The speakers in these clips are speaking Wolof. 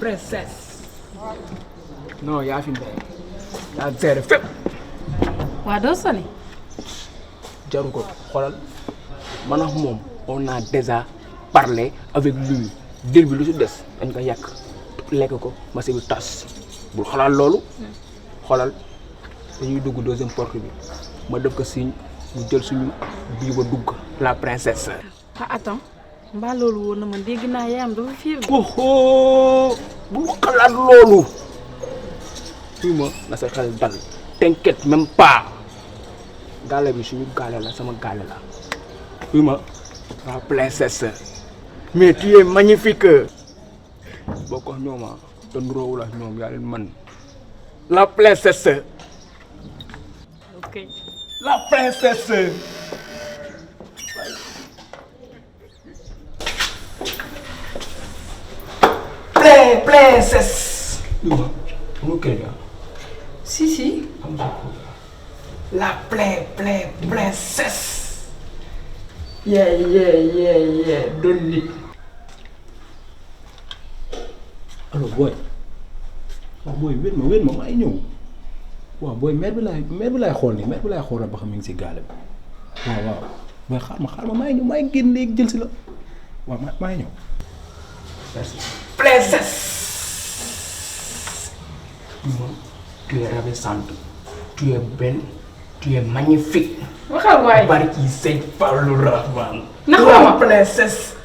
princesse. non yaa fi ndey yaa géré fépp. waa doo soni. jaru ko xoolal man ak moom on a déjà parlé avec lui dil bi lu ci des dañ ko yàq lekk ko ma si bi tas bul xalaat loolu xoolal dañuy dugg deuxième porte bi ma def ko signe mu jël suñu bii ba dugg la princesse. ah attends mbaa loolu woon na man dégg naa yaayam dafa fiir. oho bul xalaat loolu fii ma na sa xel dal t'inquiète même pas gaale bi suñu gaale la sama gaale la fii ma la princesse mais tu es magnifique boo ko ñooma te nuróowu la ñoom yaa leen man la princesse ok la princesse princesse si la princesse yeah donni alors booy waaw booy wér ma may ñëw waaw booy mère bi laay xool nii mère bi laay xoolal ba xam mi ngi si gaale bi waaw booy xaar ma may ñëw may génn léegi jël si la waaw may ñëw merci. princesse tu es ravissante tu es belle tu es magnifique. waxal waay barki Sëñ Fallu Rahman. naxuma princesse.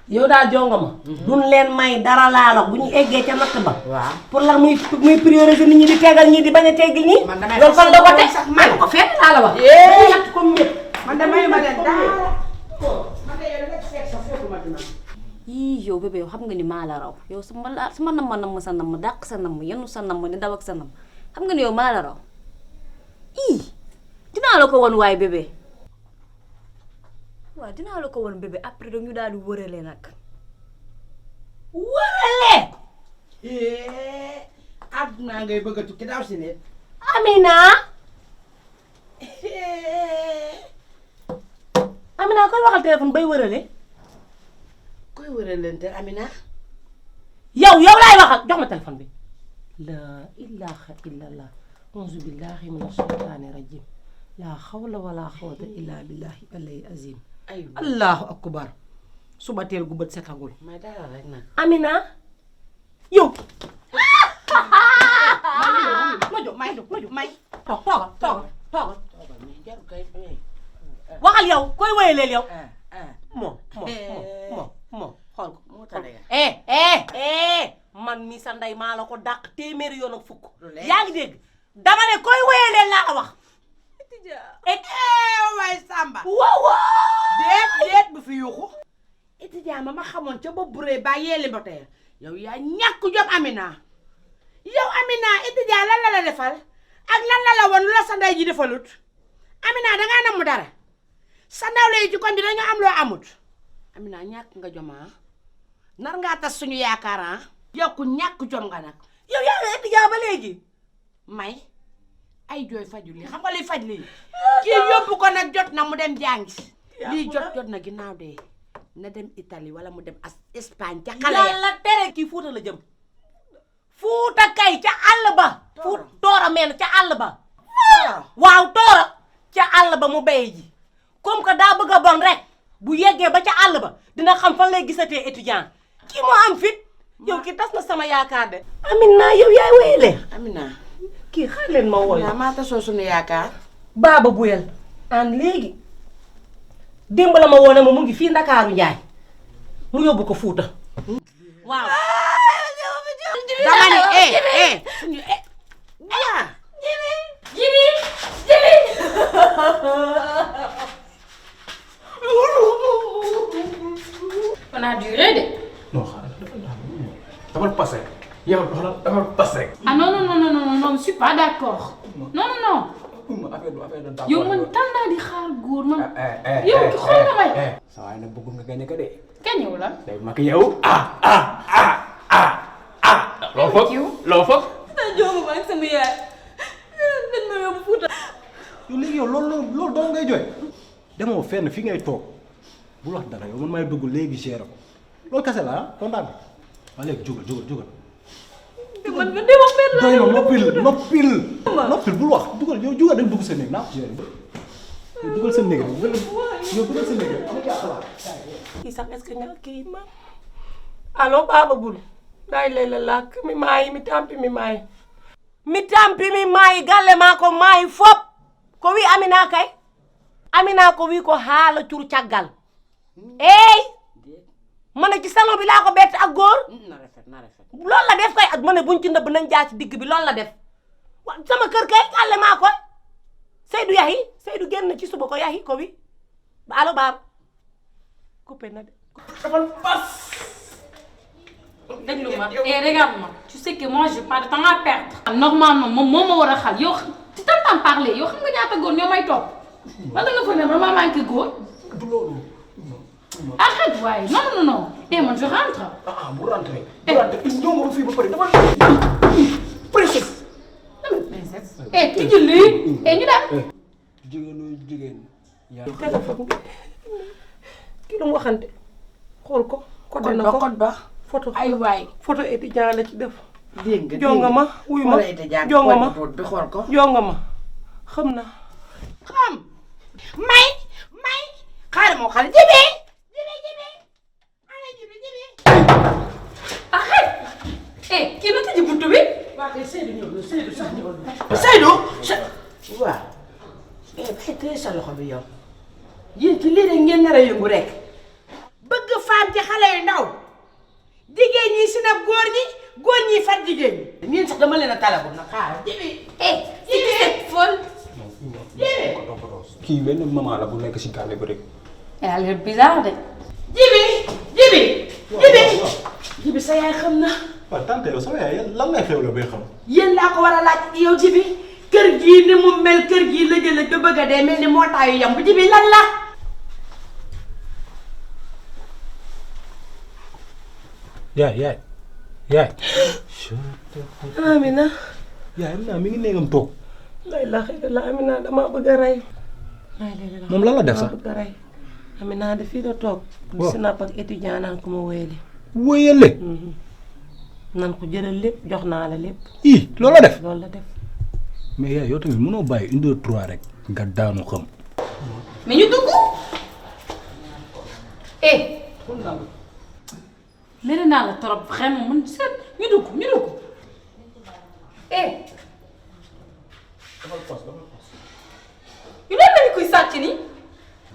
yow daa jongoma duñ leen may dara laalo bu ñu eggee ca natt ba waaw pour lan muy prioriser nit ñi di tegal ñii di bañ a teggil ñii man damay loolu fan la ko teg sax man ko fenn laa la wax Yee. yàq comme ñëpp man damay ma leen dara yii yow bébé yow xam nga ni maa la raw yow su ma namm sa namm dàq sa namm yenu sa namm di daw ak sa namm xam nga ni yow maa la raw ii dinaa la ko won waay bébé waaw dinaa la ko won bébé après dañu daal di wërale nag wërale àdduna ngay bëgg a tukki daaw si ne Amina koy waxal téléphone bay wërale koy wëral leen te Amina yow laay waxal jox ma téléphone bi la ilaha illallah auzu billahi minash shaitani rajim la hawla wala quwwata illa billahi alayhi azim ay allahu akbar suba teel gu bët setagul may dara rek nag Amina yow may toog jaru kay waxal yow koy wëyaleel yow moo xool ko moo tane ga man mi sa ndey maa la ko dàq téeméeri yoon ak fukk yaa ngi dégg dama ne koy wëyaleel laa la wax waay Samba waaw déet bu fi yuuxu étudiant ma xamoon ca bopp buree ba yeeli ba tey yow yaa ñàkk jom Amina yow Amina étudiant lan la defal ak lan la woon lu la sa ndey ji defalut Amina dangaa namm dara sa nawle yi ci koñ bi dañoo am loo amut Amina ñàkk nga jom nar ngaa tas suñu yaakaar yow ku ñàkk jom nga nag yow yaa ngi étudiant ba léegi may ay jooy fajul lii xam nga liy faj lii kii yóbbu ko nag jot na mu dem jàngi lii jot na ginnaaw dee na dem Italie wala mu dem Espagne ca xale ya yàlla tere kii Fuuta la jëm Fuuta kay ca àll ba toora mel ca àll ba waaw toora ca àll ba mu bay ji comme que daa bëgg a bon rek bu yeggee ba ca àll ba dina xam fan lay gisatee étudiant kii moo am fit yow kii tas na sama yaakaar de Amina yow yaay wéyale Amina kii xaar leen ma wooy maa tasoo suñu yaakaar baaba buyal an léegi démb la ma woone ma mu ngi fii Ndakaaru Njaay mu yóbbu ko Fuuta waaw dama ne suñu waa jibi on a duré de non xaaral dafa passé yow dafa passé. ah non je suis pas d'accord non yow man tànn naa di xaar góor man yow ki xool nga may sa waay nag bëgg nga gañe ko de kañ yow la day mag yow loo foog joomu ba ak sama yaay dañ ma yóbbu Fuuta yow léegi yow loolu doo ngay jooy demoo fenn fi ngay toog bul wax dara yow man may dugg léegi gérer ko loolu kese la ah kontaan nga waa léegi jugal. man de wax benn la. doy na noppil bul wax dugal yow jugal dem dugg sa néeg naa ko gérer yow dugal sa néeg yow dugal sa néeg am nga xalaat. kii sax est-ce que nga kii ma allo Baba Bul daay lay la làkk mi maayi mi tampi mi maayi galle maa ko maayi fop ko wi Amina ko wi ko haala cur caggal ey ma ne ci salon bi laa ko bett ak góor na rafet loolu la def koy ak ma ne buñ ci nëbb nañ jaar ci digg bi loolu la def sama kër kay galle maa ko Seydou génn ci suba ko yahi ko wi ba allo Baba coupé na de Déglu-moi et regarde-moi. Tu sais que moi j'ai pas de temps à perdre. Normalement moom moo ma war a xal yow tu t'entends parler yow xam nga ñaata góor ñoo may topp. wala nga fa ne ma manqué góor. du loolu. Arrête waaye non. Eh man je rentre. bu rentré. ñëw nga fii ba pare dama. princesse. princesse. tijji lii. ñu dem. jigéen. téléphone bi kii lu mu waxante xool ko. code ba photo ay waay. photo étudiant la ci def. dégg nga jonga ma wuy ma jonga ma bi xool ko. jonga ma xam na. may xaaral moo xale jibi ana jibi arrête. kii na tëj buntu bi. waa kay Seydou ñëw na Seydou sax ñëw na Seydou waaw bay téye sa loxo bi yow yéen ci lii rek ngeen nar a yëngu rek bëgg faam ci xale yu ndaw jigéen ñi si nag góor ñi fat jigéen ñi ñeen sax dama leen a talagul nag xaaral jibi c'est folle. kii benn maman la bu nekk si gàlle bi rek. elle a l'air bizarre de. jibi sa yaay xam na waaw tante yow sama yaay lan ngay xew la bay xam. yéen laa ko war a laaj yow jibi kër gii ni mu mel kër gii lëjëlëj ba bëgg a dee mel ni moo taayu yamb jibi lan la yaay. Amina. yaay Amina mi ngi néegam toog. la ilaha illallah Amina damaa bëgg a rey. moom lan la def sax damaa bëgg a rey. Amina de fii la toog. di sinap ak étudiant naan ko ma wéyale. wóyale. nan ko jëlal lépp jox naa la lépp. loolu la def. loolu la def. mais yaay yow tamit mënoo bàyyi 1 2 3 rek nga daanu xam. mais ñu dugg. mere naa la trop vraiment man seet ñu dugg. yu ne mel ni kuy sàcc ni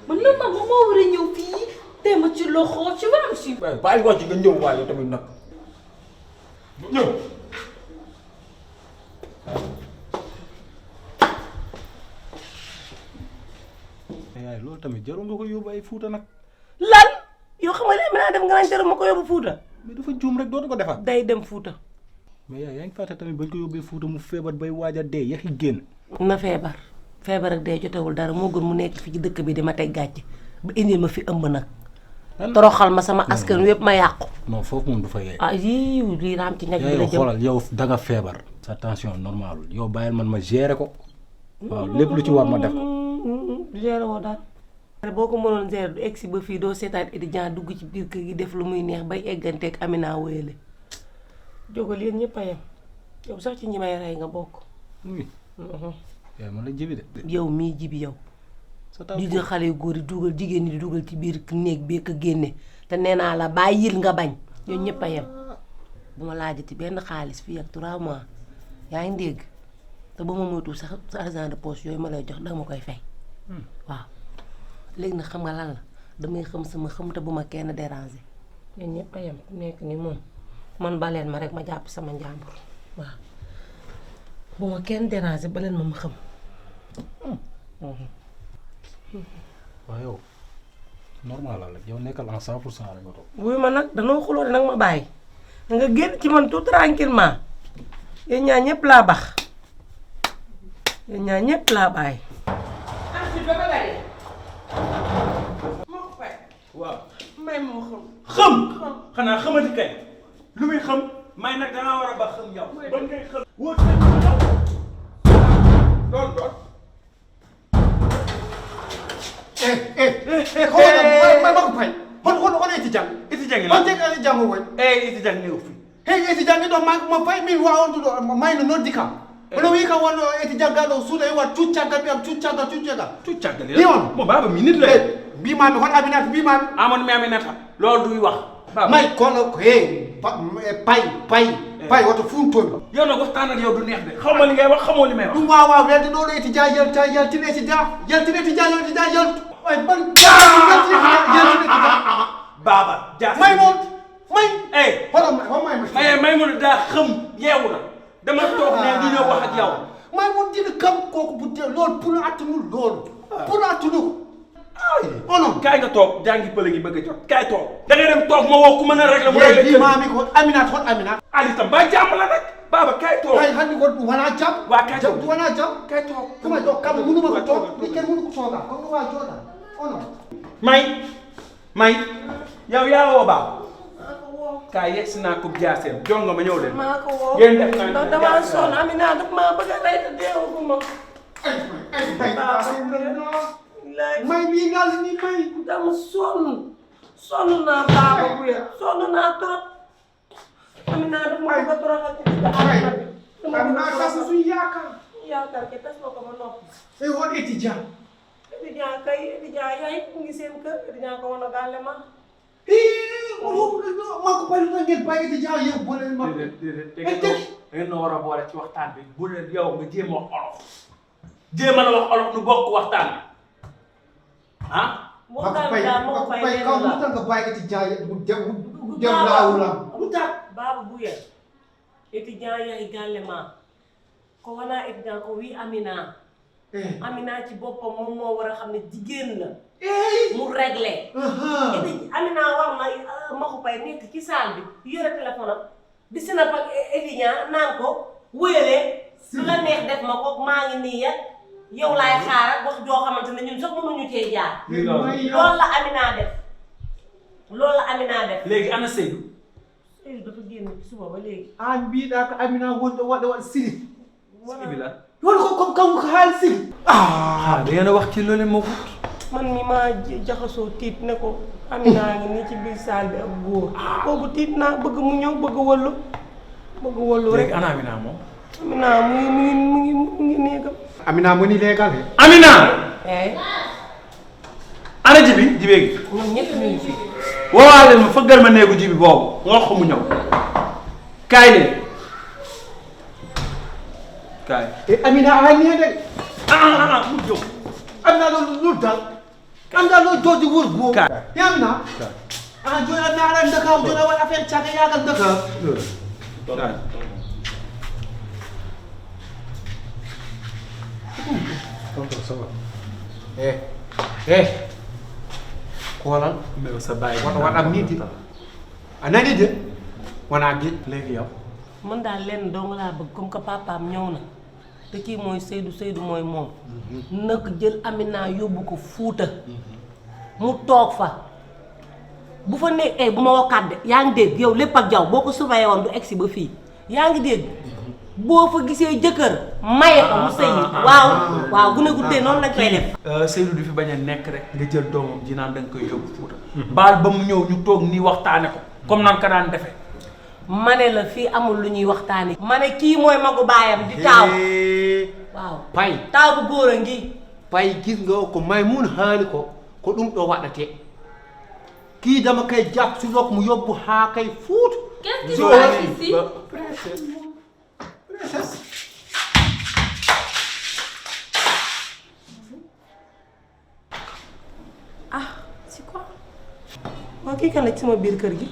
man normalement moo war a ñëw fii te ma ci loxo ci wàllu si. waaye bàyyi wàcc nga ñëw waaye tamit nag ñëw. yaay loolu tamit jarul nga ko yóbbu ay Fuuta nag. lan yoo xam nga ne Amina def nga naan jarul ma ko yóbbu Fuuta. mais dafa juum rek dootu ko defaat. day dem Fuuta. mais yaay yaa ngi fàtte tamit bañ ko yóbbee Fuuta mu feebar bay waaj a dee yaxi génn. na feebar ak dee jotewul dara moo gën mu nekk fi ci dëkk bi di ma teg gàcce ba indil ma fi ëmb nag. toroxal ma sama askan wépp ma yàqu. non foofu moom du fa yee. yii lii raam ci ñag bi la yow jëm. xoolal yow danga feebar. sa tension normalul yow bàyyil man ma gérer ko. waaw lépp lu ci war ma def ko. gérer woo daal. boo ko mënoon gérer du egsi ba fii doo seetaan étudiant dugg ci biir kër gi def lu muy neex bay egganteeg Amina wóyale. jógal yéen ñëpp a yem yow sax ci ñi may rey nga bokk. oui. yaay man la jibi de. yow mii jibi yow. sa di nga xale yu góor yi dugal jigéen ñi di dugal ci biir néeg bi ak génne te nee naa la bàyyil nga bañ ñoo ñëpp a yem bu ma laajati benn xaalis fii ak 3 mois yaa ngi dégg te ba ma moytu sax sa argent de poche yooyu ma lay jox danga ma koy fay waaw léegi nag xam nga lan la damay xam sama xam te bu ma kenn déranger ñoo ñëpp a yem ku nekk ni moom man baleen ma rek ma jàpp sama njàmbur waaw bu ma kenn déranger baleen ma xam. waaw yow normal la rek yow nekkal en 100% rek nga toog. wuy ma nag danoo xuloo nag ma bàyyi nga génn ci man tout tranquillement yéen ñaa ñëpp laa bax yéen ñaa ñëpp laa bàyyi. waaw may moo xam xam xanaa xamati kay lu muy xam may nag dangaa war a ba xam yow ba ngay xam wóor xoolal ma ko do ma fay min wa on do mayno noddi kam ono wi kam wonno étudiant gaɗo suuɗa e wat cuccaggal ɓiyam cuccaggal tuccaggal ɗi on mo baba minute la mbimami hon Aminata mbimami amadou mi Aminata loolu duy wax baba may kono ko pay woto funtomi yow nag waxtaan ak yow du neex de xaw ma li ngay wax xamoo li may wax ɗum wawa welde ɗo ɗo étudiant yaltin étudiant yaltu ay ban yaltin étudiant baba jaas may moon may eh hoɗo may mun daa xam yeewu na dama toog ne du ñëw wax ak yow may moon dina kam kooku budde loolu pour attunu loolu pour attunu onon kaay nga toog jàngi pële gi bëgg a jot kaay toog da ngay dem toog ma woo ku mën a régler mu régler yeyi mami ko Aminata hon Aminata ali tam ba jàmm la nag baba kaay toog ay hande ko wona jam waa kaay toog wona jam kaay toog kuma ɗo kam munuma ko toog ɗi ken munu ko tooga kono ɗum wawi jooɗa onon may yow yaa woo baax kaay yegsi naa ko jaaseem jonga ma ñëw leen maa ko woo ngeen def naa ndax damaa sonn Amina daf maa bëgg a rey te deewaguma may mi ngal ni may dama sonn naa baaba bu yee sonn naa trop Amina daf ma bëgg a toroxal ci digg Amina tas suñu yaakaar ke tas ma ko ba noppi e hon étudiant étudiant yaay mu ngi seen kër étudiant ko woon a gàlle ma maa ko bàyyi lu ngeen bàyyi étudiant yëpp boole ma déedéet da ngeen noo war a boole ci waxtaan bi bu leen yow nga jéem a wax olof jéem a la wax olof nu bokk waxtaan bi ah waxtaan bi daal moo ko fay kaw lu tax nga bàyyi étudiant yi mu dem laawulam lu tax baaba bu yee étudiant yaay gàlle ma ko wanaa étudiant ko wi Amina Amina ci boppam moom moo war a xam ne jigéen la mu réglé Amina war na ma ko pay nekk ci salle bi yore téléphone am di si na pak étudiant naan ko wéyalee lu la neex def ma ko maa ngi nii yet yow laay xaar ak wax joo xamante ne ñun sax mënuñu cee jaar loolu la Amina def léegi ana Seydou dafa génn suba ba léegi an mbiɗa ko Amina wonɗo waɗa siri bi la won ko kam ko haali siri da ngeen a wax ci loolu moo fut man mi maa jaxasoo tiit ne ko Amina ngi nii ci biir salle bi ak góor boobu tiit naa bëgg mu ñëw bëgg wallu rek léegi ana Amina moom Amina mu ngi néegam Amina moni légal he Amina ana ana jibi jibee gi ñoom ñëpp ñu ngi fi woowaale ma fëggal ma néegu jibi boobu nga wax ko mu ñëw kaay leen kaay e Amina hani hen de mu jóg Amina ɗo luddal anda ɗo jooɗi wuro goo Kaay. e Amina an joni Amina aɗa dakar joni a waɗi affaire cagga yagal dakar kaay koolal mais sa bàyyi woto waɗam ni de a nani de wona gueɗ léegi yow man daal lenn dong laa bëgg comme que papaam ñëw na te kii mooy Seydou mooy moom nag jël Amina yóbbu ko Fuuta mu toog fa bu fa nekk bu ma wokkaat de yaa ngi dégg yow lépp ak jaw boo ko surveillé woon du egsi ba fii yaa ngi dégg boo fa gisee jëkkër maye ko mu sëyi waaw gune guddee noonu lañ koy def Seydou du fi bañ a nekk rek nga jël doomam ji naan da nga koy yóbbu Fuuta baal ba mu ñëw ñu toog nii waxtaane ko comme nan ka daan defee ma ne la fii amul lu ñuy waxtaane ma ne kii mooy magu baayam di taaw waaw pay taaw bu góor a ngi pay gis nga ko Maymouna haali ko ɗum ɗo waɗate kii dama kay jàpp si lok mu yóbbu haa kay Fuuta Qu'est-ce qui se passe ici? Princesse c'est quoi waaw kii kan la ci sama biir kër gi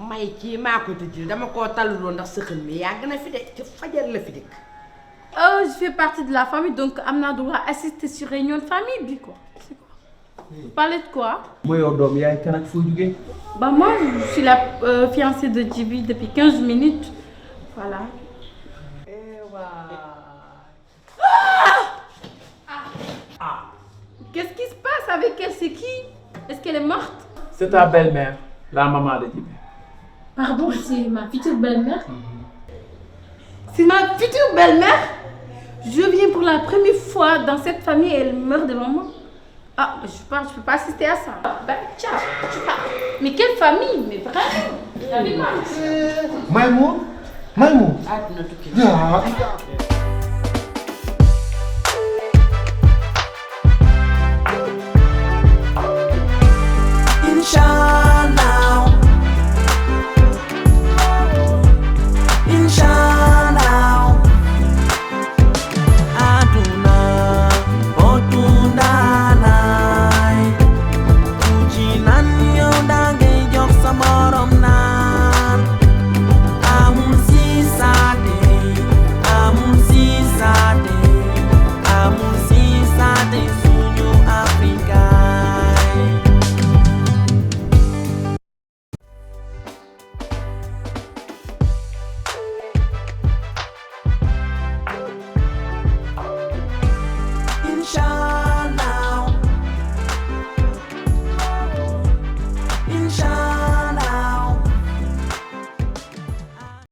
may kii maa ko tëjee dama koo taluloo ndax sëxën mi yàgg na fi de ci fajar la fi dëkk. Je fais partie de la famille, donc Amna doit assister sur réunion de famille, puis quoi? C'est quoi? Vous parlez de quoi? mooy yow doom yaay kan ak foo jugee Bah moi, je suis la fiancée de Djibi depuis 15 minutes. Voilà. Qu'est-ce qui se passe avec elle? C'est qui? Est-ce qu'elle est morte? c'est ta belle-mère la maman de Djibi Pardon, c'est ma future belle-mère? C'est ma future belle-mère? Je viens pour la première fois dans cette famille et elle meurt devant moi. Ah, je peux pas assister à ça. Ben, ciao, tu pars. Mais quelle famille? Mais vraiment? Avec moi. Maymouna Maymoun àdduna tukki yaa